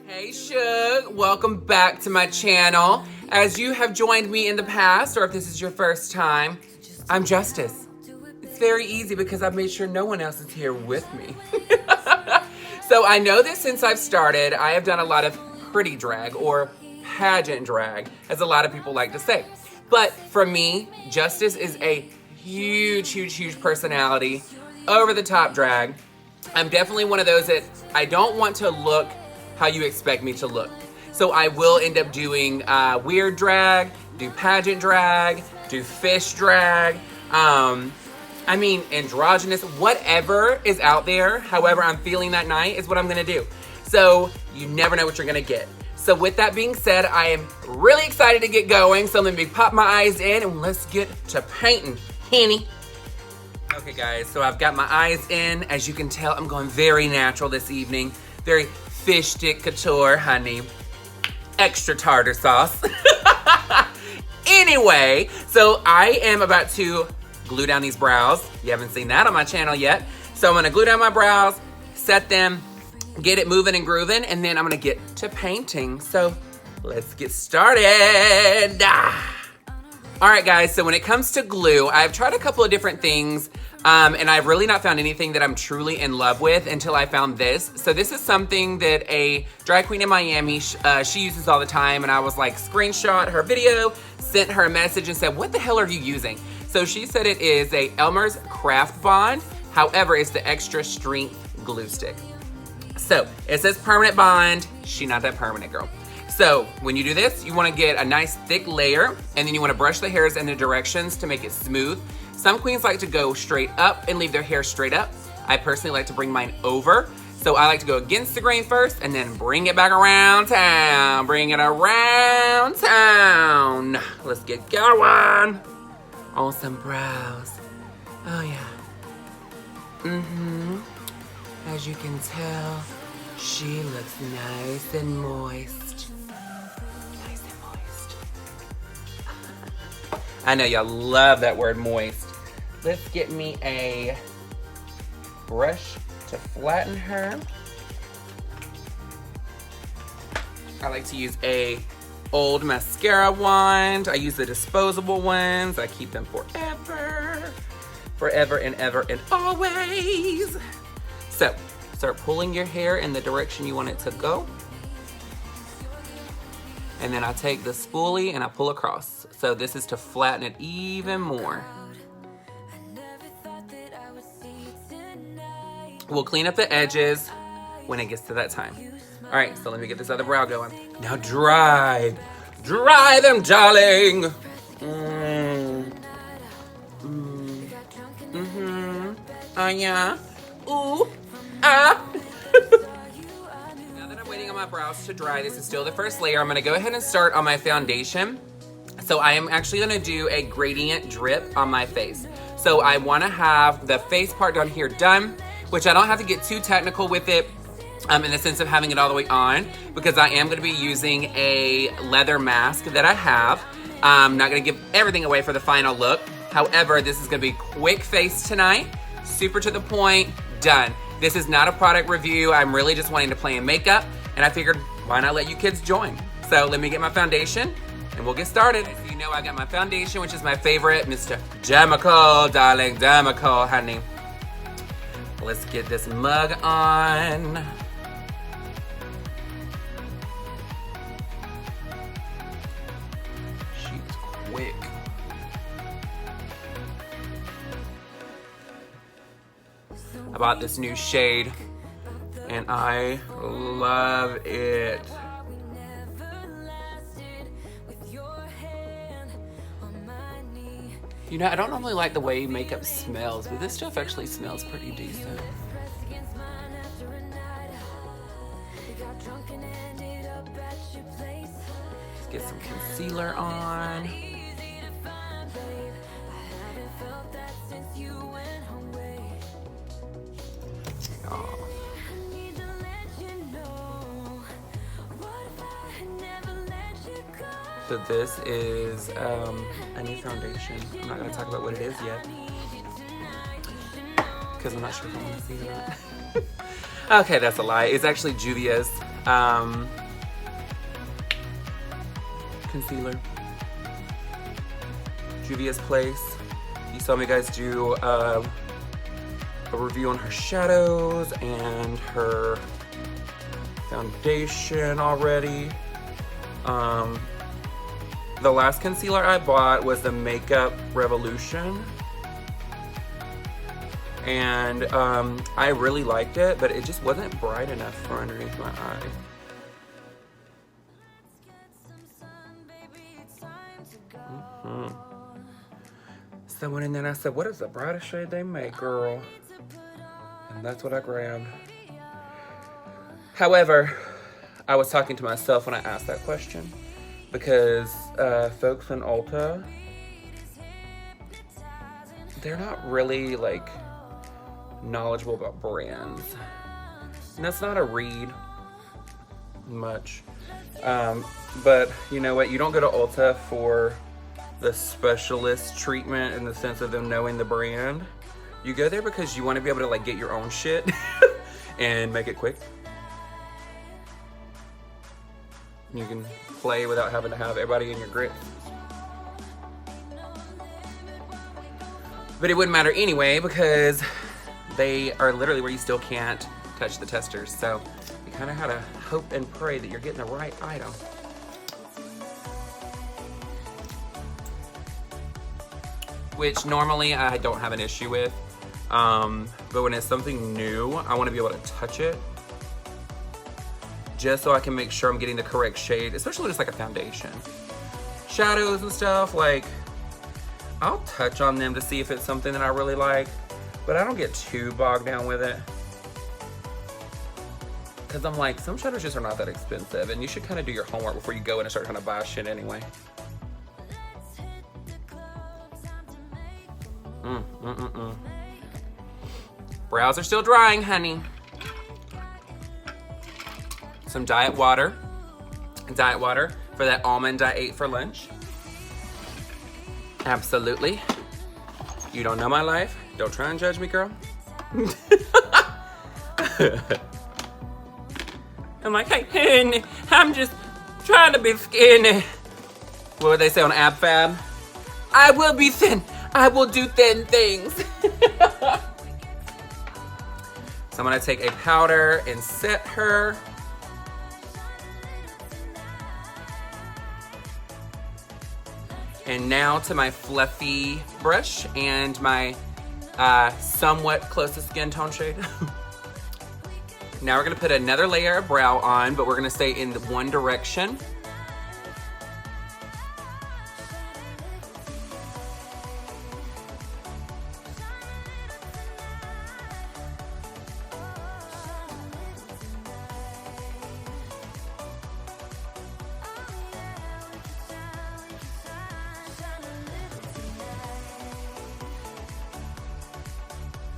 Hey Shug, welcome back to my channel. As you have joined me in the past, or if this is your first time, I'm Justice. It's very easy because I've made sure no one else is here with me. So I know that since I've started, I have done a lot of pretty drag, or pageant drag, as a lot of people like to say. But for me, Justice is a huge personality, over the top drag. I'm definitely one of those that I don't want to look how you expect me to look. So I will end up doing weird drag, do pageant drag, do fish drag, I mean androgynous, whatever is out there, however I'm feeling that night is what I'm gonna do. So you never know what you're gonna get. So with that being said, I am really excited to get going. So let me pop my eyes in and let's get to painting, honey. Okay guys, so I've got my eyes in. As you can tell, I'm going very natural this evening. Very fish stick couture, honey. Extra tartar sauce. Anyway, so I am about to glue down these brows. You haven't seen that on my channel yet. So I'm gonna glue down my brows, set them, get it moving and grooving, and then I'm gonna get to painting. So let's get started. All right guys, so when it comes to glue, I've tried a couple of different things, and I've really not found anything that I'm truly in love with until I found this. So this is something that a drag queen in Miami, she uses all the time, and I was like, screenshot her video, sent her a message and said, what the hell are you using? So she said it is a Elmer's Craft Bond, however, it's the extra strength glue stick. So it says permanent bond, she not that permanent girl. So when you do this, you wanna get a nice thick layer, and then you wanna brush the hairs in the directions to make it smooth. Some queens like to go straight up and leave their hair straight up. I personally like to bring mine over. So I like to go against the grain first and then bring it back around town. Bring it around town. Let's get going on some brows. Oh yeah. As you can tell, she looks nice and moist. Nice and moist. I know y'all love that word moist. Let's get me a brush to flatten her. I like to use a old mascara wand. I use the disposable ones. I keep them forever. Forever and ever and always. So, start pulling your hair in the direction you want it to go. And then I take the spoolie and I pull across. So this is to flatten it even more. We'll clean up the edges when it gets to that time. All right, so let me get this other brow going. Now dry. Dry them, darling. Oh yeah. Ooh. Ah. Now that I'm waiting on my brows to dry, this is still the first layer. I'm gonna go ahead and start on my foundation. So I am actually gonna do a gradient drip on my face. So I wanna have the face part down here done, which I don't have to get too technical with it in the sense of having it all the way on, because I am gonna be using a leather mask that I have. I'm not gonna give everything away for the final look. However, this is gonna be quick face tonight, super to the point, done. This is not a product review. I'm really just wanting to play in makeup, and I figured, why not let you kids join? So let me get my foundation, and we'll get started. So you know I got my foundation, which is my favorite, Mr. Demical, darling, Demical, honey. Let's get this mug on. She's quick. I bought this new shade and I love it. You know, I don't normally like the way makeup smells, but this stuff actually smells pretty decent. Let's get some concealer on. Oh. So this is a new foundation. I'm not gonna talk about what it is yet. because I'm not sure if I want to see that. Okay, that's a lie. It's actually Juvia's concealer. Juvia's Place. You saw me guys do a review on her shadows and her foundation already. The last concealer I bought was the Makeup Revolution. And I really liked it, but it just wasn't bright enough for underneath my eye. So I went in there and I said, what is the brightest shade they make, girl? And that's what I grabbed. However, I was talking to myself when I asked that question, because folks in Ulta, they're not really like knowledgeable about brands. And that's not a read much. But you know what? You don't go to Ulta for the specialist treatment in the sense of them knowing the brand. You go there because you want to be able to like get your own shit and make it quick. You can play without having to have everybody in your grip. But it wouldn't matter anyway because they are literally where you still can't touch the testers. So you kind of have to hope and pray that you're getting the right item. Which normally I don't have an issue with. But when it's something new, I want to be able to touch it. Just so I can make sure I'm getting the correct shade, especially when it's like a foundation. Shadows and stuff, like, I'll touch on them to see if it's something that I really like, but I don't get too bogged down with it. Because I'm like, some shadows just are not that expensive, and you should kind of do your homework before you go in and start trying to buy shit anyway. Brows are still drying, honey. Some diet water. Diet water for that almond I ate for lunch. Absolutely. You don't know my life. Don't try and judge me, girl. I'm like, hey, honey, I'm just trying to be skinny. What would they say on Ab Fab? I will be thin. I will do thin things. So I'm gonna take a powder and set her. And now to my fluffy brush and my somewhat close to skin tone shade. Now we're gonna put another layer of brow on, but we're gonna stay in one direction.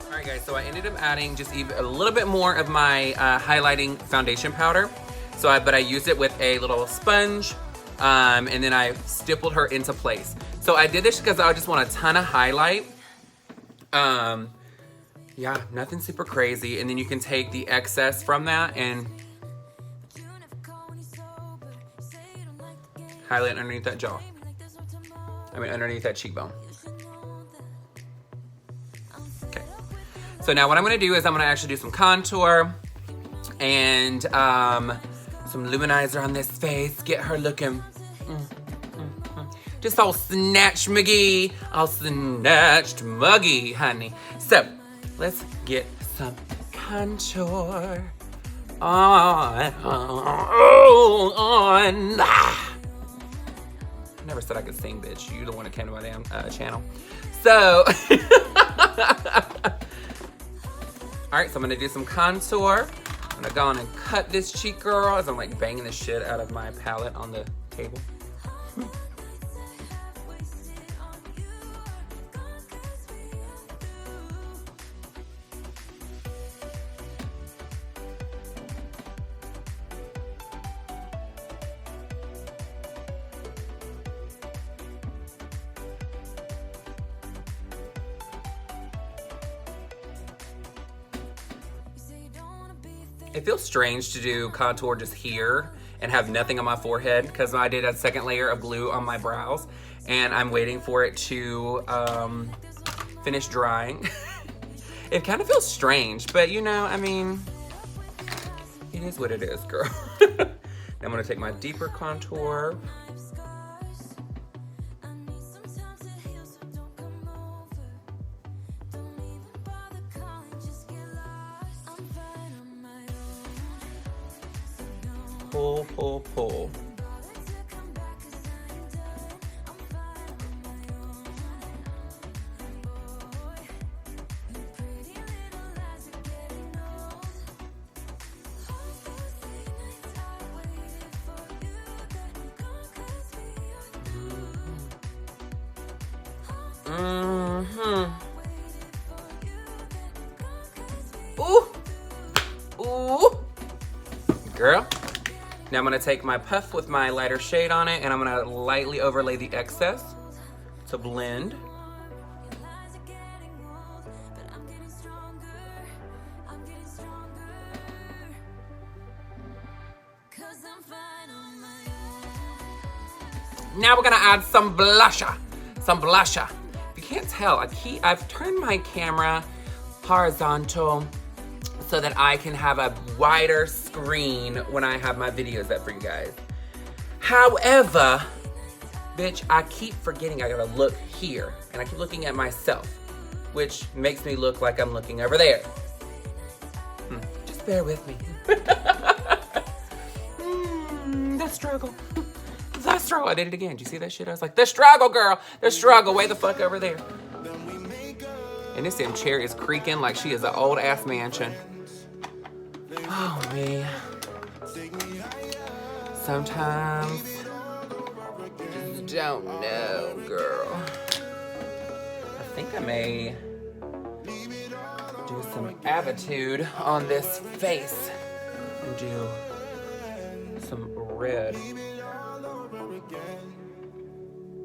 Alright guys, so I ended up adding just even a little bit more of my highlighting foundation powder. But I used it with a little sponge, and then I stippled her into place. So I did this because I just want a ton of highlight. Yeah, nothing super crazy. And then you can take the excess from that and highlight underneath that jaw. Underneath that cheekbone. So now what I'm gonna do is I'm gonna actually do some contour and some luminizer on this face. Get her looking just all snatched muggy, all snatched muggy, honey. So let's get some contour on. I never said I could sing, bitch. You the one that came to my damn channel. So. All right, so I'm gonna do some contour. I'm gonna go on and cut this cheek, girl, as I'm like banging the shit out of my palette on the table. It feels strange to do contour just here and have nothing on my forehead because I did a second layer of glue on my brows and I'm waiting for it to finish drying. It kind of feels strange, but you know, I mean, it is what it is, girl. Now I'm gonna take my deeper contour. Pull, pull, pull. Ooh. Ooh. Girl. Now I'm gonna take my puff with my lighter shade on it and I'm gonna lightly overlay the excess to blend. Now we're gonna add some blusher. Some blusher. If you can't tell, I've turned my camera horizontal so that I can have a wider screen when I have my videos up for you guys. However, bitch, I keep forgetting I gotta look here, and I keep looking at myself, which makes me look like I'm looking over there. Just bear with me. The struggle. The struggle. I did it again. Did you see that shit? I was like, the struggle, girl. The struggle. Way the fuck over there. And this damn chair is creaking like she is an old ass mansion. Oh, man. Sometimes just don't know, girl. I think I may do some attitude on this face and do some red.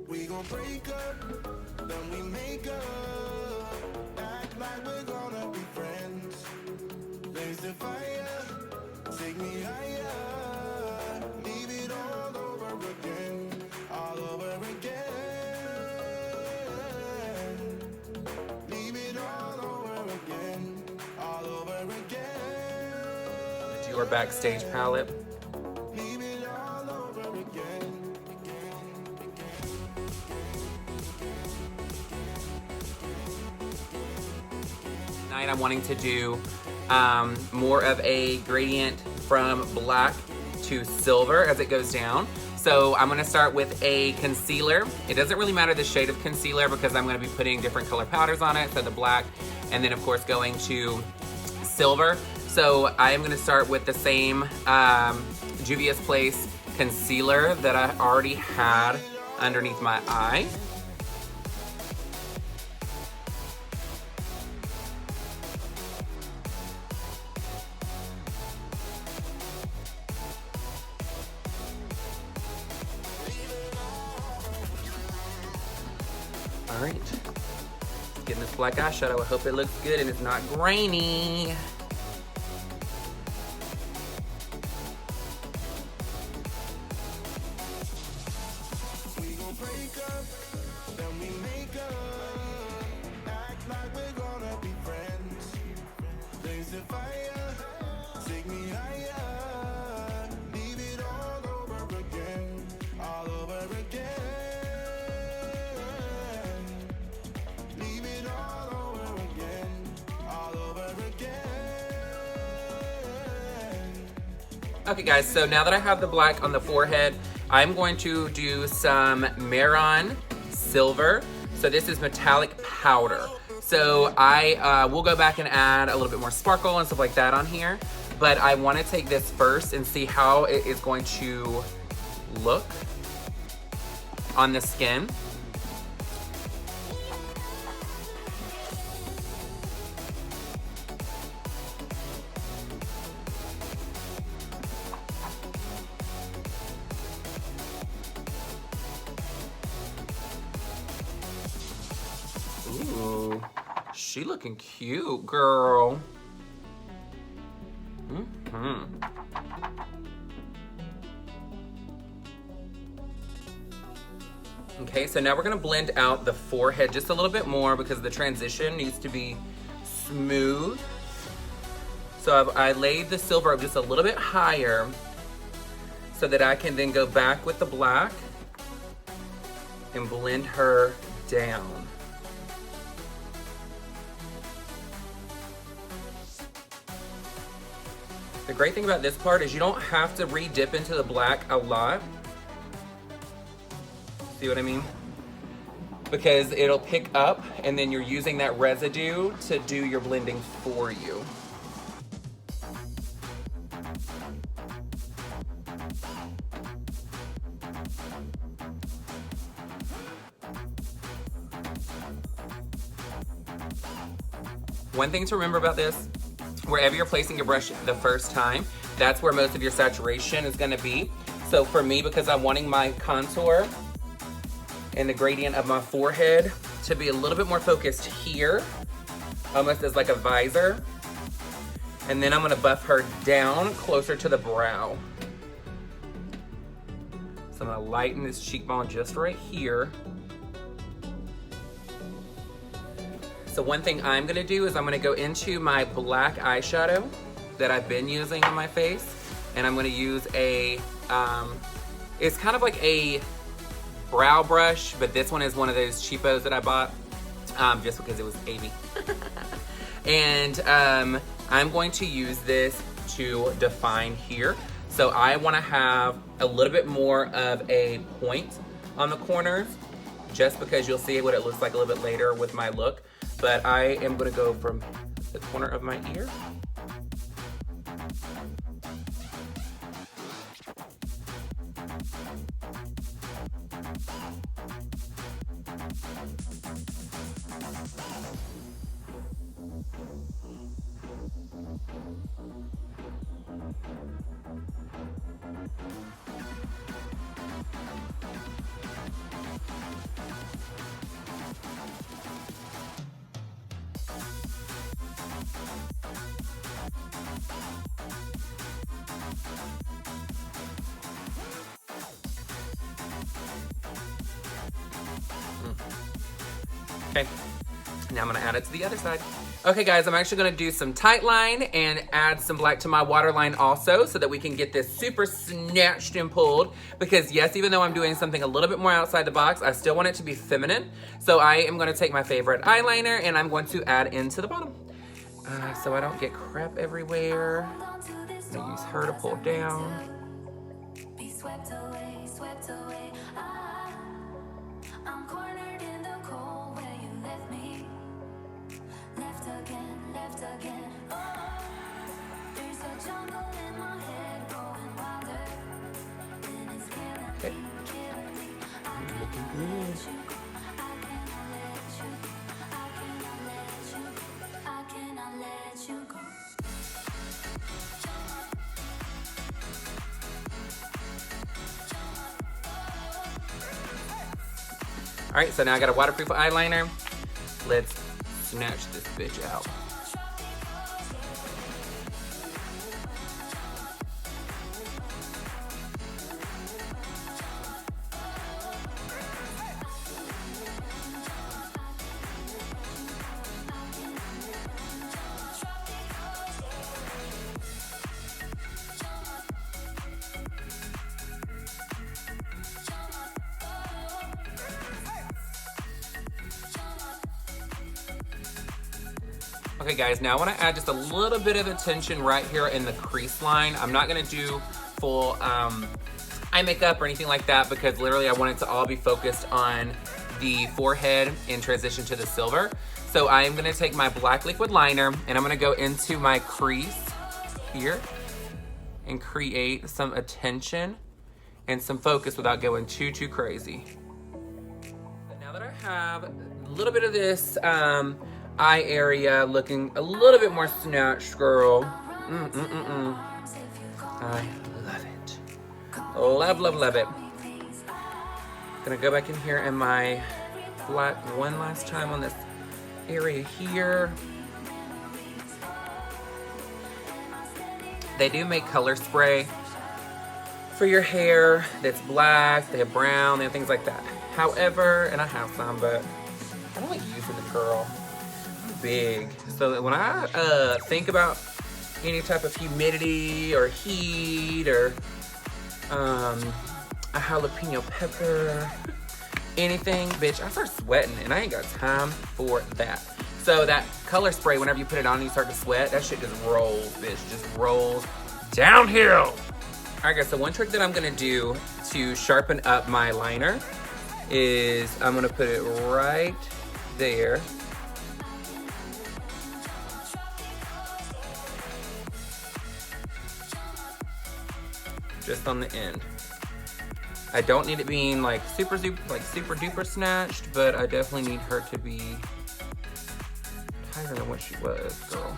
We gon' break up, then we make up, act like we're gonna be friends. Blaze the fire, take me higher, leave it all over again, all over again. Leave it all over again, all over again. The Dior Backstage palette. I'm wanting to do more of a gradient from black to silver as it goes down. So I'm gonna start with a concealer. It doesn't really matter the shade of concealer because I'm gonna be putting different color powders on it. So the black, and then of course going to silver. So I am gonna start with the same Juvia's Place concealer that I already had underneath my eye. All right, getting this black eyeshadow. I hope it looks good and it's not grainy. We gon' break up, then we make up, act like we're gonna be friends. Blaze the fire, take me higher, leave it all over again, all over again. Okay guys, so now that I have the black on the forehead, I'm going to do some Maron Silver. So this is metallic powder. So I will go back and add a little bit more sparkle and stuff like that on here. But I want to take this first and see how it is going to look on the skin. Ooh, she looking cute, girl. Mm-hmm. Okay, so now we're gonna blend out the forehead just a little bit more because the transition needs to be smooth. So I laid the silver up just a little bit higher so that I can then go back with the black and blend her down. The great thing about this part is you don't have to re-dip into the black a lot. See what I mean? Because it'll pick up and then you're using that residue to do your blending for you. One thing to remember about this, wherever you're placing your brush the first time, that's where most of your saturation is gonna be. So for me, because I'm wanting my contour and the gradient of my forehead to be a little bit more focused here, almost as like a visor. And then I'm gonna buff her down closer to the brow. So I'm gonna lighten this cheekbone just right here. So one thing I'm gonna do is I'm gonna go into my black eyeshadow that I've been using on my face, and I'm gonna use a, it's kind of like a brow brush, but this one is one of those cheapos that I bought just because it was $80. And I'm going to use this to define here. So I wanna have a little bit more of a point on the corners, just because you'll see what it looks like a little bit later with my look. But I am gonna go from the corner of my ear. Okay, now I'm gonna add it to the other side. Okay guys, I'm actually gonna do some tight line and add some black to my waterline also so that we can get this super snatched and pulled, because yes, even though I'm doing something a little bit more outside the box, I still want it to be feminine. So I am gonna take my favorite eyeliner and I'm going to add into the bottom. So I don't get crap everywhere. I'm gonna use her to pull down. Be swept away, swept away. I'm cornered in the cold where you left me. Left again. Oh, there's a jungle in my head growing wilder. And it's killing me, killing me. I cannot let you go. I cannot let you go. I cannot let you go. I cannot let you go. All right, so now I got a waterproof eyeliner. Let's snatch this bitch out. Okay guys, now I wanna add just a little bit of attention right here in the crease line. I'm not gonna do full eye makeup or anything like that because literally I want it to all be focused on the forehead in transition to the silver. So I am gonna take my black liquid liner and I'm gonna go into my crease here and create some attention and some focus without going too crazy. But now that I have a little bit of this eye area looking a little bit more snatched, girl. I love it. Love it. Gonna go back in here in my black one last time on this area here. They do make color spray for your hair that's black, they have brown, they have things like that. However, and I have some, but I don't like using them, girl. I'm big. So when I think about any type of humidity or heat or a jalapeno pepper, anything, bitch, I start sweating and I ain't got time for that. So that color spray, whenever you put it on and you start to sweat, that shit just rolls, bitch, just rolls downhill. All right, guys, so one trick that I'm gonna do to sharpen up my liner is I'm gonna put it right there. Just on the end. I don't need it being like super duper snatched, but I definitely need her to be tighter than what she was, girl.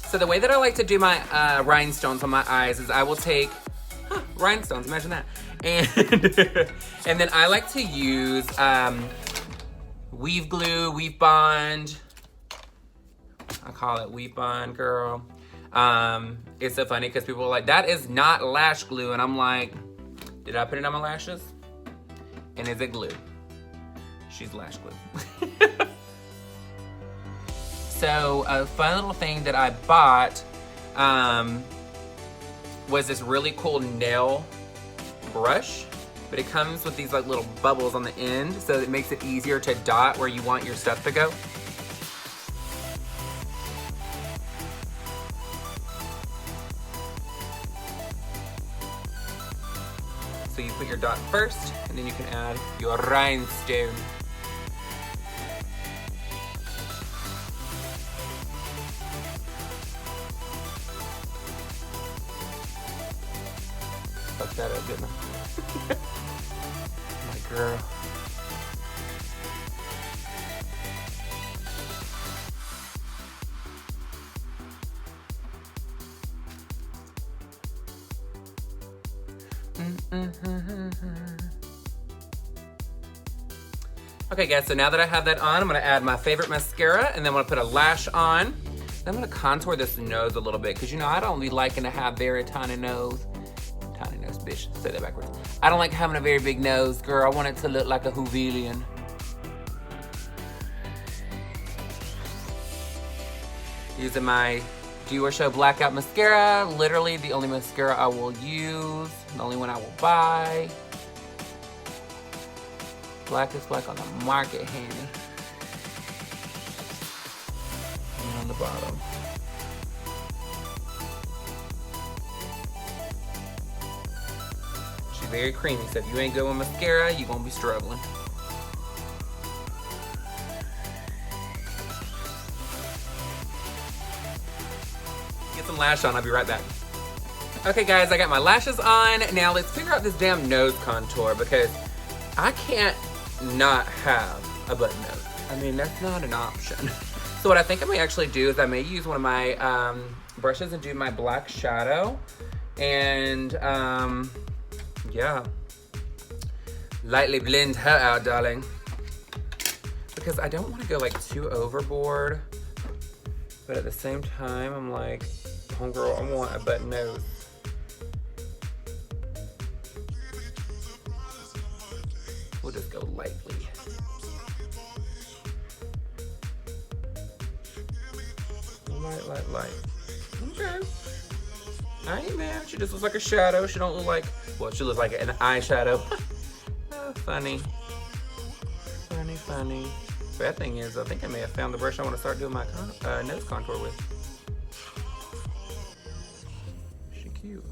So the way that I like to do my rhinestones on my eyes is I will take, rhinestones, imagine that. And then I like to use weave glue, weave bond. I call it weave bond, girl. It's so funny because people are like, that is not lash glue. And I'm like, did I put it on my lashes? And is it glue? She's lash glue. So a fun little thing that I bought was this really cool nail brush, but it comes with these like little bubbles on the end, so it makes it easier to dot where you want your stuff to go. So you put your dot first, and then you can add your rhinestone. Fuck that up, didn't I? My girl. Okay guys, so now that I have that on, I'm gonna add my favorite mascara and then I'm gonna put a lash on. Then I'm gonna contour this nose a little bit because you know I don't be liking to have very tiny nose. Tiny nose, bitch, say that backwards. I don't like having a very big nose, girl. I want it to look like a Hoovilian. Using my Do Show Blackout Mascara. Literally the only mascara I will use, the only one I will buy. Black is black on the market, honey. And on the bottom. She's very creamy, so if you ain't good with mascara, you're gonna be struggling. Get some lash on, I'll be right back. Okay guys, I got my lashes on. Now let's figure out this damn nose contour because I can't not have a button nose. I mean, that's not an option. So what I think I may actually do is I may use one of my brushes and do my black shadow. And yeah, lightly blend her out, darling. Because I don't want to go like too overboard. But at the same time, I'm like, homegirl, I want a button nose. We'll just go lightly. Light. Okay. I ain't mad. She just looks like a shadow. She don't look like, well, she looks like an eyeshadow. Oh, funny. Funny. Bad thing is, I think I may have found the brush I want to start doing my nose contour with. She cute.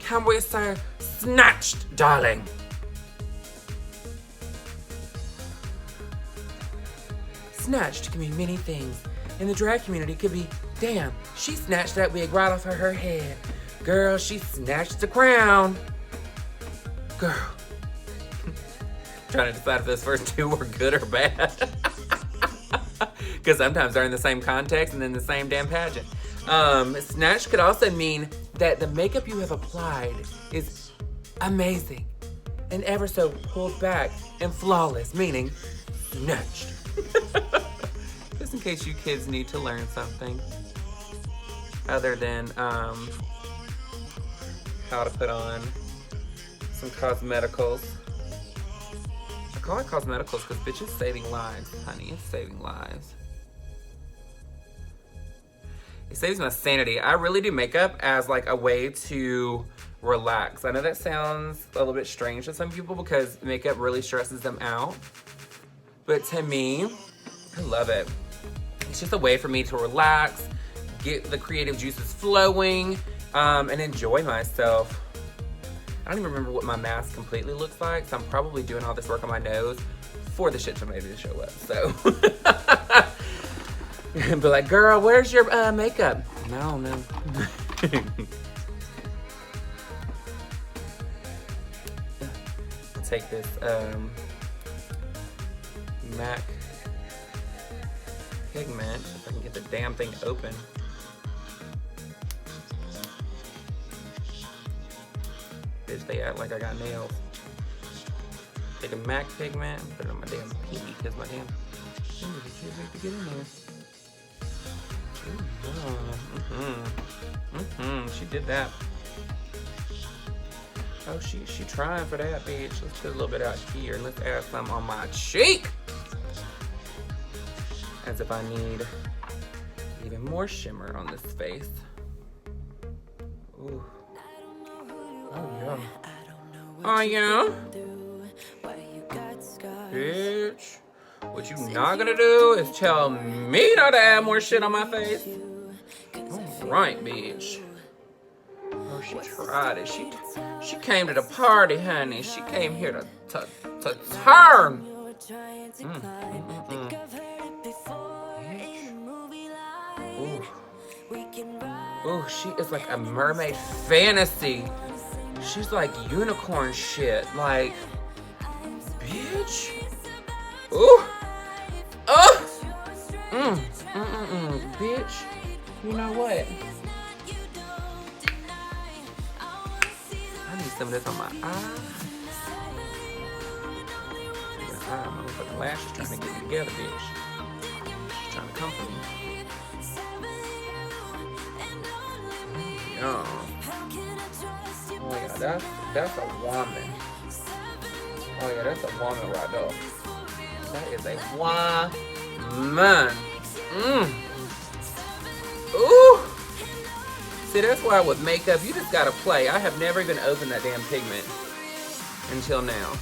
Cowboy style snatched, darling. Snatched can mean many things. In the drag community, it could be, damn, she snatched that wig right off of her head. Girl, she snatched the crown. Girl, Trying to decide if those first two were good or bad. Because sometimes they're in the same context and in the same damn pageant. Snatched could also mean that the makeup you have applied is amazing and ever so pulled back and flawless, meaning snatched. Just in case you kids need to learn something other than how to put on some cosmeticals. I call it cosmeticals because bitch, it's saving lives, honey. It's saving lives. It saves my sanity. I really do makeup as like a way to relax. I know that sounds a little bit strange to some people because makeup really stresses them out. But to me, I love it. It's just a way for me to relax, get the creative juices flowing, and enjoy myself. I don't even remember what my mask completely looks like, so I'm probably doing all this work on my nose for the shit tomato to show up, so. Be like, girl, where's your makeup? I don't know. Take this MAC pigment, if I can get the damn thing open. Bitch, they act like I got nails. Take a MAC pigment and put it on my damn pinky because my damn fingers are too big to get in there. She did that. Oh, she trying for that, bitch. Let's put a little bit out here and let's add some on my cheek. As if I need even more shimmer on this face. Ooh. Oh yeah. Oh yeah. Bitch. What you not gonna do is tell me not to add more shit on my face. Alright, bitch. Oh, she tried it. She came to the party, honey. She came here to turn. Ooh. Ooh, she is like a mermaid fantasy. She's like unicorn shit. Like, bitch. Ooh. Oh. Bitch. You know what? I need some of this on my eye. My motherfucking lashes trying to get me together, bitch. She's trying to come for me. Oh yeah, that's a woman. Oh yeah, that's a woman right there. That is a woman. Ooh. See, that's why with makeup, you just gotta play. I have never even opened that damn pigment until now.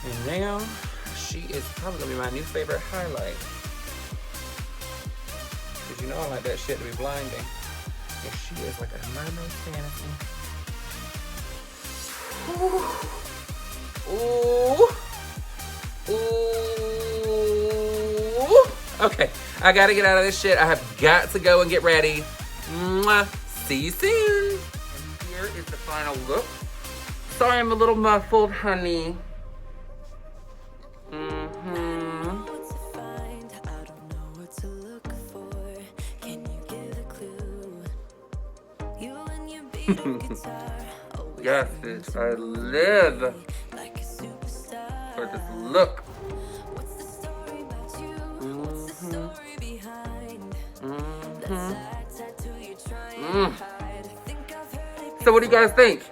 And now, she is probably gonna be my new favorite highlight. Cause you know I like that shit to be blinding. And she is like a mermaid fantasy. Ooh. Ooh. Okay, I gotta get out of this shit. I have got to go and get ready. Mwah. See you soon. And here is the final look. Sorry I'm a little muffled, honey. Yes, bitch, I live for this look. So what do you guys think?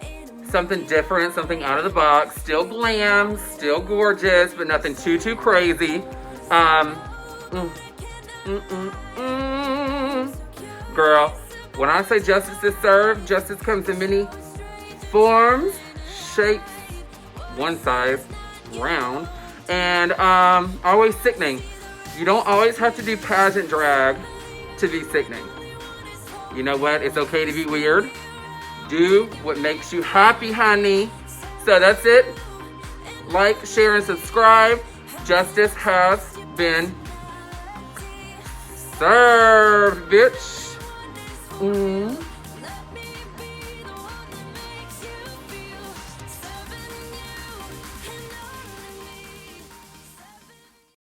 Something different, something out of the box, still glam, still gorgeous, but nothing too crazy. Girl, when I say justice is served, justice comes in many forms, shapes, one size, round, and always sickening. You don't always have to do pageant drag to be sickening. You know what? It's okay to be weird. Do what makes you happy, honey. So that's it. Like, share, and subscribe. Justice has been served, bitch.